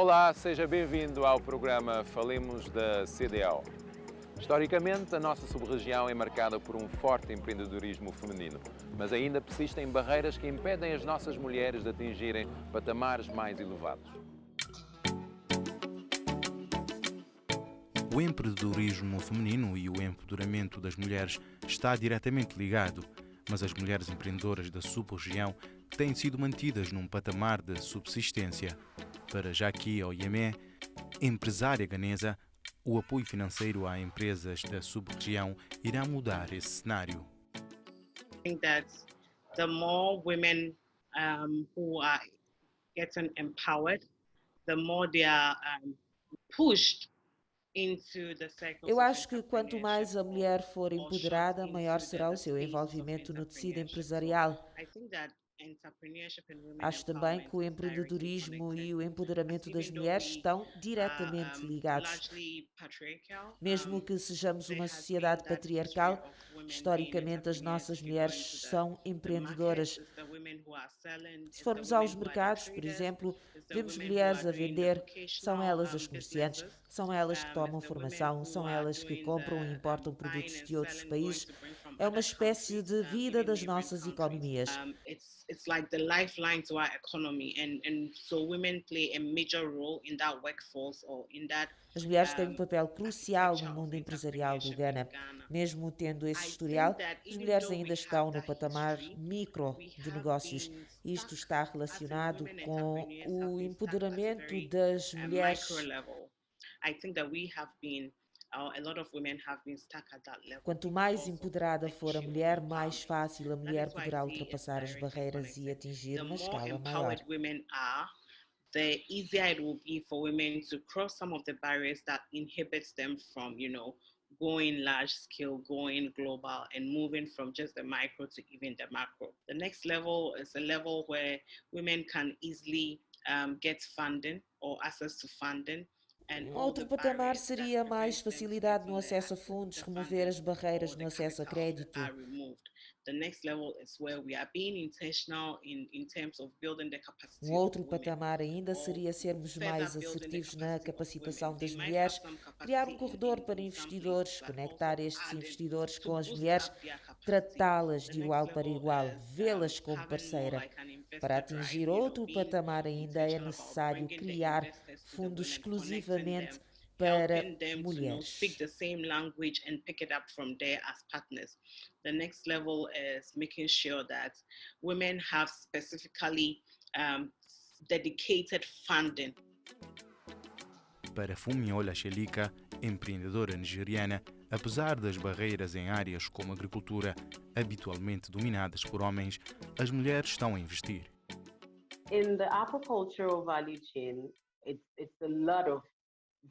Olá, seja bem-vindo ao programa Falemos da CDAO. Historicamente, a nossa sub-região é marcada por um forte empreendedorismo feminino, mas ainda persistem barreiras que impedem as nossas mulheres de atingirem patamares mais elevados. O empreendedorismo feminino e o empoderamento das mulheres está diretamente ligado, mas as mulheres empreendedoras da sub-região têm sido mantidas num patamar de subsistência. Para Jackie Oyeme, empresária ganesa, o apoio financeiro a empresas da sub-região irá mudar esse cenário. I think that the more women who are getting empowered, the more they are pushed into the circles Eu of acho que quanto mais a mulher for or shoved empoderada, maior into será o the seu spaces of envolvimento no tecido entrepreneurship. So empresarial. I think that entrepreneurship and women Acho também que empowerment o is directly empreendedorismo connected. e o empoderamento das Even though mulheres we estão are diretamente ligados. largely patriarchal, Mesmo que sejamos there uma has been sociedade that history patriarcal, of women being historicamente as entrepreneurs. nossas If you go mulheres into são the markets, empreendedoras. it's the women who are selling, Se it's the formos aos women who are the mercados, por traders, exemplo, it's the vemos women who mulheres are a doing the vender, são vocational elas as comerciantes, businesses, são elas que tomam it's the women formação, who são are elas que doing compram e the importam buying produtos and de outros selling, going países. to bring from É uma other espécie countries, de vida even das neighboring nossas countries. economias. It's like the lifeline to our economy, and so women play a major role in that workforce or in that As mulheres têm um papel crucial no architecture of mundo empresarial do entrepreneurship in Ghana. Ghana. Mesmo tendo esse I historial, think that as even mulheres though ainda we have estão no that patamar history, micro we de have negócios. been Isto stuck está as in relacionado women com entrepreneurs have o been stuck at a empoderamento very das micro mulheres. level. I think that we have been a lot of women have been stuck at that level Quanto mais because of empoderada the for a issue of mulher, mais empowerment. fácil a That mulher is why I poderá see it's ultrapassar as directly barreiras e connected. atingir The uma more escala maior. empowered women are, the easier it will be for women to cross some of the barriers that inhibits them from, going large scale, going global, and moving from just the micro to even the macro. The next level is a level where women can easily get funding or access to funding. And all the Outro patamar barriers that seria mais prevent them to facilidade getting no the acesso a access to fundos, the remover funding as barreiras or no the acesso a capital crédito. are removed. The next level is where we are being intentional in terms of building the Um capacity of outro women patamar ainda or seria sermos further mais building the assertivos na capacity of capacitação women. They das might have mulheres, some criar um capacity corredor para in some places, investidores, but also conectar estes adding investidores to com as boost mulheres, up their capacity. tratá-las The de next igual para level igual, is vê-las como having more parceira. like an Para investor drive, atingir outro being patamar ainda é intentional about necessário bringing the criar investors to the fundos women, connecting exclusivamente them, para helping them to speak mulheres. the same language and pick it up from there as partners. The next level is making sure that women have specifically dedicated funding. Para Fumiola Shelika, empreendedora nigeriana, apesar das barreiras em áreas como agricultura, habitualmente dominadas por homens, as mulheres estão a investir. In the aquacultural value chain, it's a lot of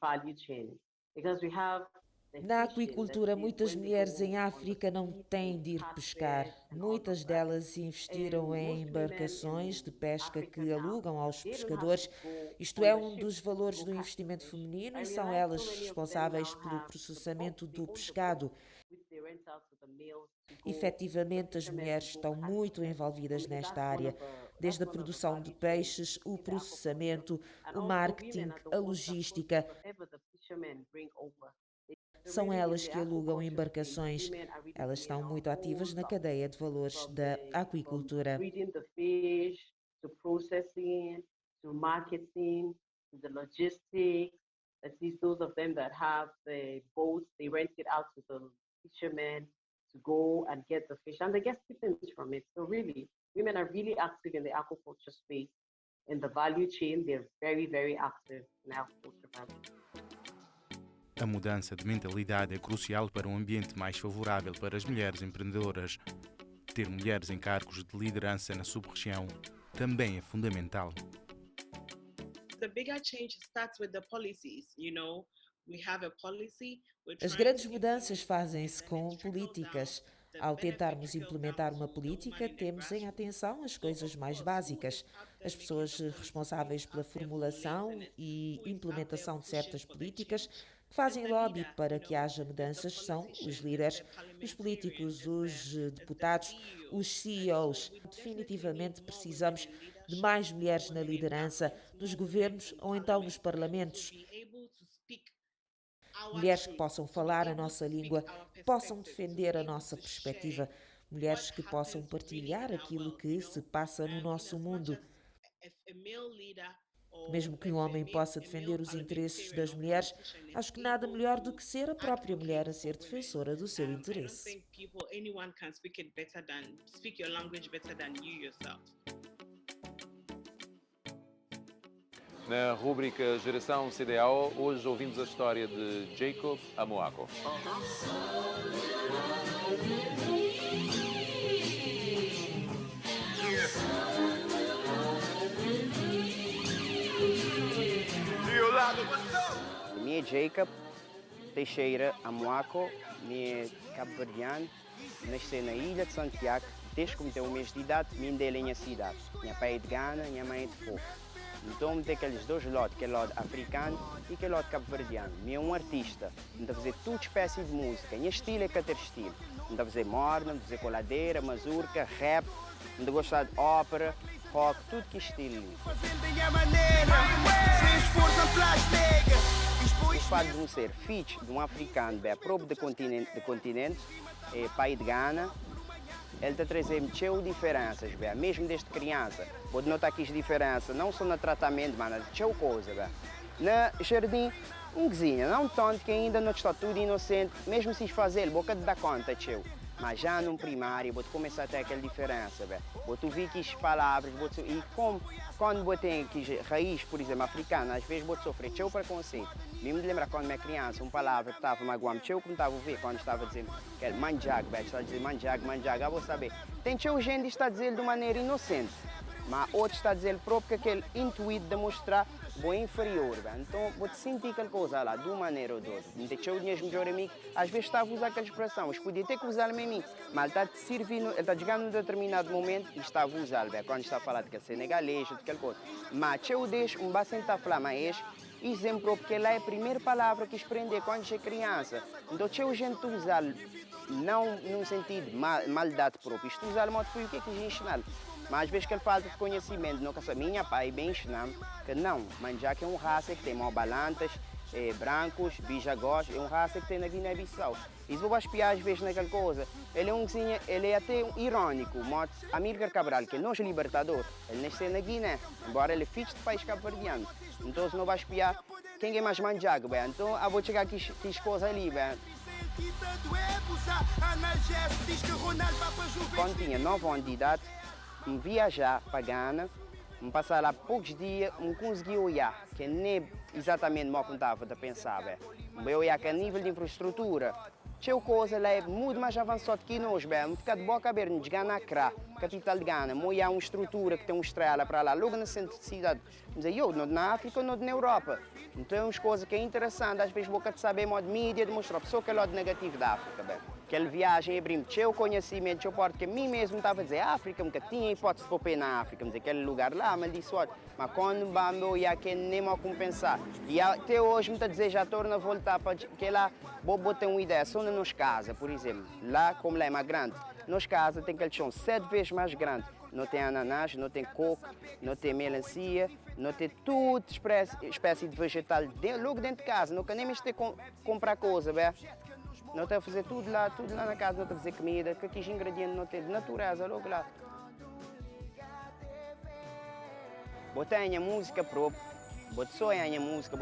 value chain because we have the Na fishing, aquicultura, that is muitas when they mulheres go em on the África não sea têm to de ir catch pescar. fish and all of Muitas that. delas investiram And em most women embarcações de in pesca Africa que now, alugam aos they don't have pescadores. to go Isto on é the um ship dos to valores go do catch the investimento fish. feminino I e são realize elas so many of them responsáveis now pelo have the boat, processamento they do own the pescado. boat, which they rent out to the males to go, to the Efetivamente, as fishermen to mulheres go estão catch muito them. envolvidas nesta That's one área, of the desde a produção de value chain peixes, o in the aquaculture. processamento, And o also women marketing, are the a ones that logística. process whatever the fishermen bring over. So São really in elas the que alugam aquaculture space, embarcações. women are really Elas doing estão a muito ativas whole na lot. cadeia de valores da From aquicultura. breeding the fish, to processing, to marketing, to the logistics. At least those of them that have the boats, they rent it out to the fishermen to go and get the fish, and they get stipends from it. So really, women are really active in the aquaculture space. In the value chain, they're very, very active in aquaculture value. A mudança de mentalidade é crucial para um ambiente mais favorável para as mulheres empreendedoras. Ter mulheres em cargos de liderança na sub-região também é fundamental. The bigger change starts with the policies, We have a policy. As grandes mudanças fazem-se com políticas. Ao tentarmos implementar uma política, temos em atenção as coisas mais básicas. As pessoas responsáveis pela formulação e implementação de certas políticas que fazem lobby para que haja mudanças são os líderes, os políticos, os deputados, os CEOs. Definitivamente precisamos de mais mulheres na liderança, nos governos ou então nos parlamentos. Mulheres que possam falar a nossa língua, que possam defender a nossa perspectiva. Mulheres que possam partilhar aquilo que se passa no nosso mundo. Mesmo que um homem possa defender os interesses das mulheres, acho que nada melhor do que ser a própria mulher a ser defensora do seu interesse. Na rúbrica Geração CDAO, hoje ouvimos a história de Jacob Amoako. Me é Jacob Teixeira Amoako, me é cabo-verdiano, nasci na ilha de Santiago, desde que tenho um mês de idade, me dei em minha cidade. Minha pai é de Gana, minha mãe é de Fogo. Então, me tem aqueles dois lados, que é o lado africano e que é o lado cabo-verdiano. Me é um artista, me dá fazer toda espécie de música. Minha estilo é que ter estilo. Me dá fazer morna, me dá fazer coladeira, mazurca, rap, me dá gostar de ópera, rock, tudo que estilo. O fato de não ser filho de um africano, bem, próprio do continente, é pai de Gana, ele está trazendo muitas diferenças, bem, mesmo desde criança. Pode notar que as diferenças não só no tratamento, mas muitas coisas. Na jardim, um vizinho, não tanto que ainda não está tudo inocente, mesmo se fazer, boca de dar conta, tio. Mas já no primário, vou começar a ter aquela diferença, vou ouvir que as palavras, e como quando eu tenho raiz, por exemplo, africana, às vezes vou sofrer teu preconceito. Mesmo de lembrar quando eu era criança, uma palavra que estava magoando, teu como estava a ouvir, quando estava dizendo que era manjag, está a dizer manjag, eu vou saber. Tem teu gente que está a dizer de maneira inocente, mas outro está a dizer próprio que aquele intuito de mostrar boa inferior, então vou-te sentir aquela coisa lá, de uma maneira ou de outra. Me deixou o dinheiro melhor amigo, às vezes estava a usar aquela expressão, mas podia ter que usar a mim, mas ele está a servir, ele está chegando num determinado momento e estava a usar, quando está a falar de que é senegalês ou de aquela coisa. Mas eu deixo, um bastante a falar, mas exemplo, porque ela é a primeira palavra que aprender quando é criança. Então, eu gente usar, não num sentido de maldade própria, isto usar o modo foi o que é que ensinar. Mas às vezes que ele falta de conhecimento, não que minha pai bem ensinando que não, mas já que é uma raça que tem malbalantas, brancos, bijagós, é uma raça que tem na Guiné-Bissau. E se vou espiar às vezes naquela coisa, ele é até irônico, mas Amílcar Cabral, que é nosso libertador, ele nasceu na Guiné, embora ele é filho de país cabo-verdiano. Então se não vai espiar, quem é mais manjago, bem? Então eu vou chegar aqui as coisas ali, bem? Quando tinha 9 anos de idade, me viajar para Gana, me passar lá poucos dias, me consegui olhar, que nem exatamente como eu estava a pensar. Eu olhar que a nível de infraestrutura, tinha coisa lá é muito mais avançado que nós, me ficar de boca aberta, de Gana Accra, capital de Gana, me olhar uma estrutura que tem uma estrela para lá, logo no centro de cidade. Dizer, eu, não na África, não na Europa. Então é umas coisas que é interessante, às vezes boca de saber, modo mídia, de mostrar a pessoa que é o lado negativo da África. Aquela viagem abriu-me o conhecimento, eu porto que a mim mesmo estava a dizer, África, nunca tinha hipótese de pôr na África, mas aquele lugar lá, mas disse, olha, mas quando vamos olhar que nem mal compensar. E até hoje me está a dizer, já torna a voltar para que lá, vou ter uma ideia, só na nossa casa, por exemplo, lá como lá é mais grande, nossa casa tem aquele chão 7 vezes mais grande. Não tem ananás, não tem coco, não tem melancia, não tem tudo espécie de vegetal logo dentro de casa, não quer nem mesmo ter comprar coisa, bem? Não tem a fazer tudo lá na casa, não tem a fazer comida, que aqueles ingredientes não tem de natureza, logo lá. Botar a minha música própria, botar só a minha música,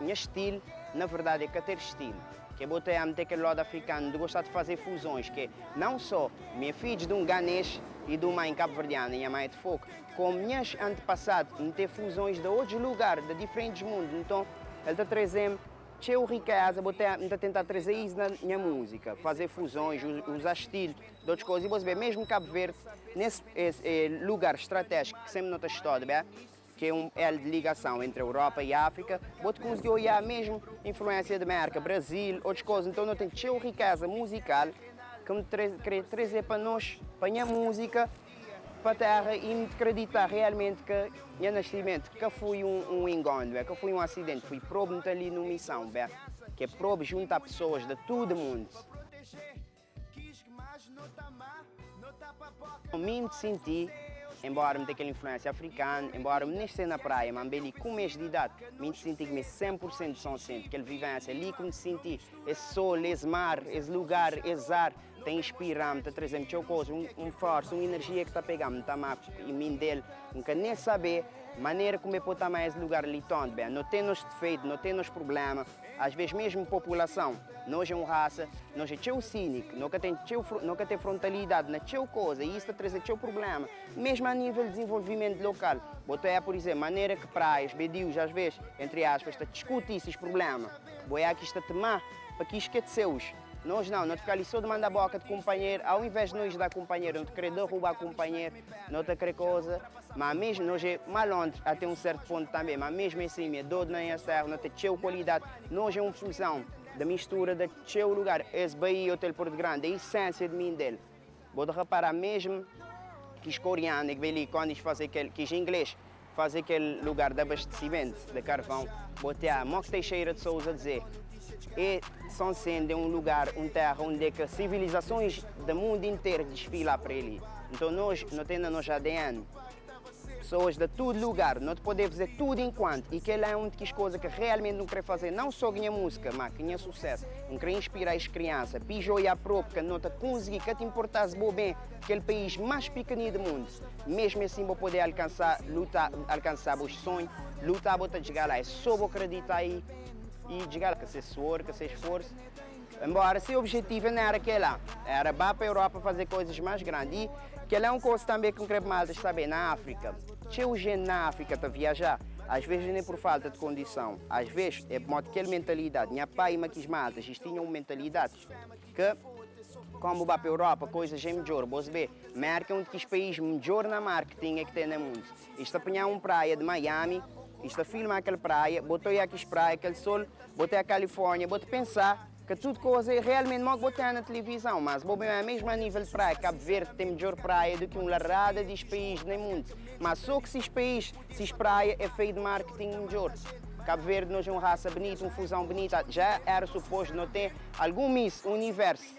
meu estilo, na verdade é que ter estilo. Que botar a meter aquele lado africano, de gostar de fazer fusões, que não só minha filha de um ganês e de uma mãe cabo-verdiana, minha mãe é de Fogo, como meus antepassados, meter fusões de outros lugares, de diferentes mundos. Então, ele está trazendo cheio de riqueza, vou tentar trazer isso na minha música, fazer fusões, usar estilo de outras coisas. E você vê, mesmo Cabo Verde, nesse lugar estratégico que sempre não está estudado, que é um elo de ligação entre a Europa e a África, vou conseguir olhar mesmo influência da América, Brasil, outras coisas. Então, não tem cheio de riqueza musical que me querer trazer para nós, para a minha música, para a terra e me acreditar realmente que meu nascimento que foi um engano, que foi um acidente, fui próprio ali numa missão, que é próprio juntar pessoas de todo o mundo. Eu me senti embora me tenha aquela influência africana, embora me nem na praia, mas ali com mês de idade, me senti-me 100% de São Centro, aquela vivência ali que me senti, esse sol, esse mar, esse lugar, esse ar, tem inspirado-me, está trazendo coisa, força, uma energia que está pegando, está em mim dele, nunca nem saber maneira como eu posso estar mais lugar ali tanto bem, não temos defeitos, não temos problemas, às vezes mesmo população, nós é uma raça, nós é tão cínico, nunca tem frontalidade na tão coisa, e isso está trazendo tão problema, mesmo a nível de desenvolvimento local, botar por exemplo, maneira que praias, bedios, às vezes, entre aspas, está discutir esses problemas, boa aqui está a temar para que esqueceu-os. Nós não ficar ali só de mandar a boca de companheiro, ao invés de nós dar companheiro, não te querer derrubar companheiro, não te querer coisa, mas mesmo nós é malandro até um certo ponto também, mas mesmo assim, é dor na terra, não tem teu qualidade, nós é uma função da mistura de teu lugar, esse Bahia Hotel Porto Grande, a essência de mim dele. Vou reparar mesmo que os coreanos, que ali, quando eles fazem aquele, que os ingleses fazem aquele lugar de abastecimento de carvão, botar Mox Teixeira de Souza a dizer, e São Centro é um lugar, uma terra onde é que civilizações do mundo inteiro desfilam para ele. Então nós não temos no nosso ADN pessoas de todo lugar, não podemos fazer tudo enquanto, e que ele é uma das coisas que realmente não quer fazer, não só ganhar música, mas ganhar sucesso, não quer inspirar as crianças, pijoar a própria, que não te conseguir, que te importasse bem, aquele país mais pequenino do mundo, mesmo assim vou poder alcançar, lutar, alcançar os sonhos, lutar para chegar lá, é só vou acreditar aí e chegar lá, que se suor, que se esforço. Embora seu objetivo não era aquele lá, era ir para a Europa fazer coisas mais grandes. E que é uma coisa também que não quero mais saber na África. Cheio de gente na África para viajar, às vezes nem por falta de condição, às vezes é por modo aquela mentalidade. Minha pai e Maquis Matas, eles tinham uma mentalidade que, como vai para a Europa, coisas é melhor. Você vê, América é um dos países melhor na marketing que tem no mundo. Isto apanhar uma praia de Miami, isto filma aquela praia, botou aí aquelas praias, aquele sol, botei a Califórnia, botou pensar que tudo coisa é realmente mal botar na televisão, mas é mesmo a nível de praia. Cabo Verde tem melhor praia do que uma larrada dos países no mundo. Mas só que esses países, esses praia é feito de marketing melhor. Cabo Verde nós é uma raça bonita, uma fusão bonita. Já era suposto não ter algum Miss Universo.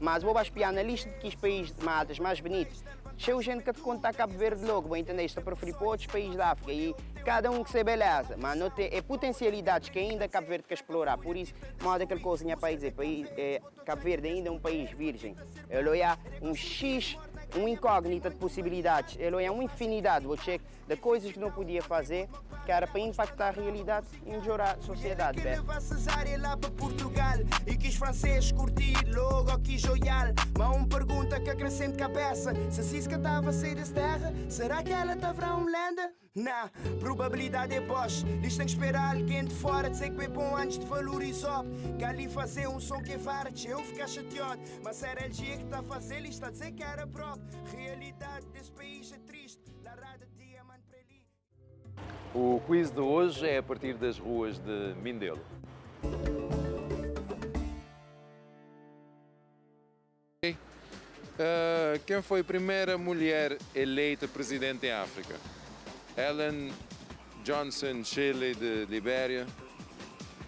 Mas vou espiar na lista de que os países mais bonitos. Cheio de gente que te conta Cabo Verde logo, vou entender, está para preferir para outros países da África e cada um que se beleza, mas não tem potencialidades que ainda Cabo Verde quer explorar, por isso, modo aquela coisa minha país Cabo Verde ainda é um país virgem, ele é um X, uma incógnita de possibilidades, ele é uma infinidade de coisas que não podia fazer, que era para impactar a realidade e melhorar a sociedade. Lá para Portugal e quis francês curtir, logo quis joial, mas uma pergunta que acrescente cabeça, se a Cisca estava a sair dessa terra, será que ela estava a Holanda? Não, probabilidade é bosh. Eles têm que esperar alguém de fora dizer que é bom antes de valorizar. Que ali fazer um som que é varte, eu ficar chateado. Mas era LG que está a fazer, ele está a dizer que era próprio. Realidade desse país é triste. Larada diamante para ali. O quiz de hoje é a partir das ruas de Mindelo. Quem foi a primeira mulher eleita presidente em África? Ellen Johnson Sirleaf de Libéria,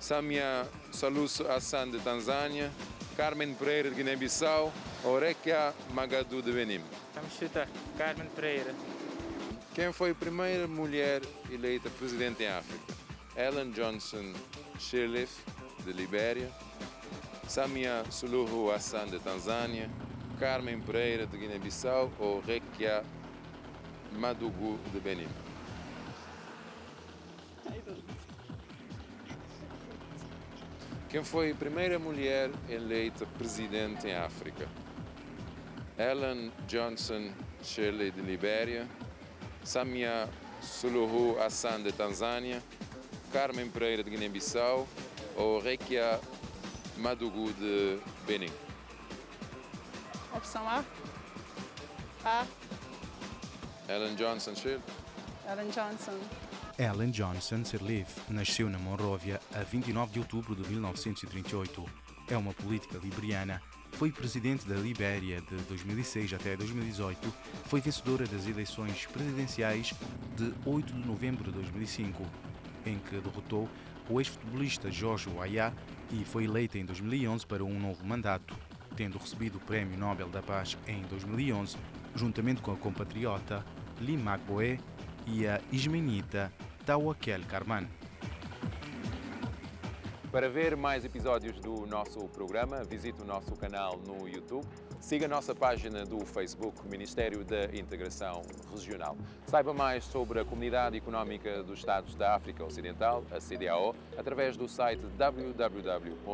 Samia Suluhu Hassan de Tanzânia, Carmen Pereira de Guiné-Bissau ou Rekia Magadou de Benin? Vamos chutar. Carmen Pereira. Quem foi a primeira mulher eleita presidente em África? Ellen Johnson Sirleaf de Libéria, Samia Suluhu Hassan de Tanzânia, Carmen Pereira de Guiné-Bissau ou Rekia Madougou de Benin? Quem foi a primeira mulher eleita presidente em África? Ellen Johnson Sirleaf de Libéria, Samia Suluhu Hassan de Tanzânia, Carmen Pereira de Guiné-Bissau ou Rekia Madougou de Benin? Opção A. A. Ellen Johnson Sirleaf. Ellen Johnson. Ellen Johnson Sirleaf nasceu na Monróvia a 29 de outubro de 1938. É uma política liberiana. Foi presidente da Libéria de 2006 até 2018. Foi vencedora das eleições presidenciais de 8 de novembro de 2005, em que derrotou o ex-futebolista George Weah e foi eleita em 2011 para um novo mandato, tendo recebido o Prémio Nobel da Paz em 2011 juntamente com a compatriota Limak Boé e a ismenita Tawakel Karman. Para ver mais episódios do nosso programa, visite o nosso canal no YouTube, siga a nossa página do Facebook, Ministério da Integração Regional. Saiba mais sobre a Comunidade Económica dos Estados da África Ocidental, a CEDEAO, através do site www.ecoas.int.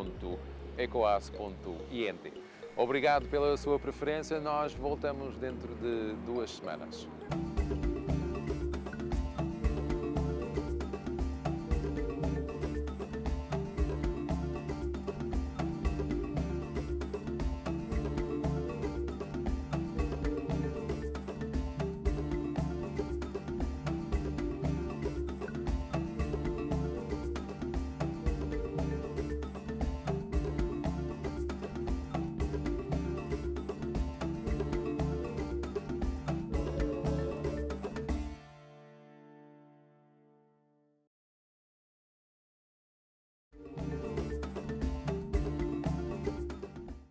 Obrigado pela sua preferência, nós voltamos dentro de 2 semanas.